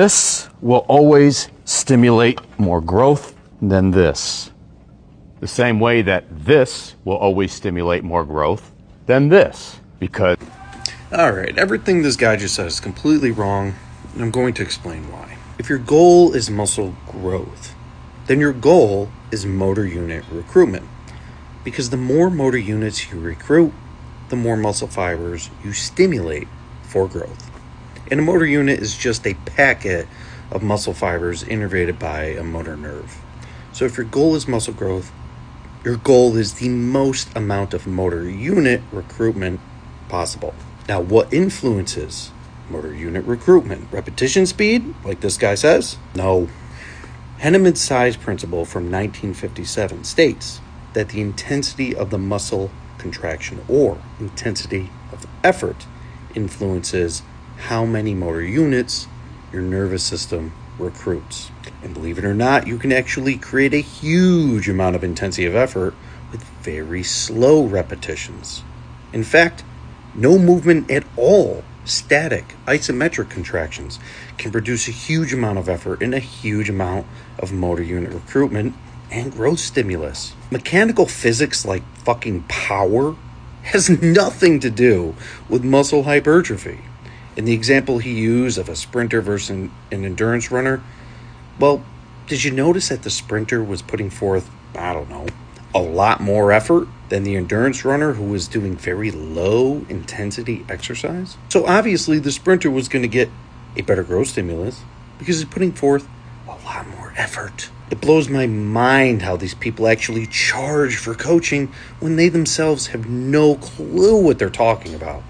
This will always stimulate more growth than this. The same way that this will always stimulate more growth than this. Because... Alright, everything this guy just said is completely wrong, and I'm going to explain why. If your goal is muscle growth, then your goal is motor unit recruitment. Because the more motor units you recruit, the more muscle fibers you stimulate for growth. And a motor unit is just a packet of muscle fibers innervated by a motor nerve. So if your goal is muscle growth, your goal is the most amount of motor unit recruitment possible. Now, what influences motor unit recruitment? Repetition speed, like this guy says? No. Henneman's size principle from 1957 states that the intensity of the muscle contraction or intensity of effort influences how many motor units your nervous system recruits. And believe it or not, you can actually create a huge amount of intensity of effort with very slow repetitions. In fact, no movement at all, static, isometric contractions, can produce a huge amount of effort and a huge amount of motor unit recruitment and growth stimulus. Mechanical physics like fucking power has nothing to do with muscle hypertrophy. In the example he used of a sprinter versus an endurance runner, well, did you notice that the sprinter was putting forth, I don't know, a lot more effort than the endurance runner who was doing very low intensity exercise? So obviously the sprinter was going to get a better growth stimulus because he's putting forth a lot more effort. It blows my mind how these people actually charge for coaching when they themselves have no clue what they're talking about.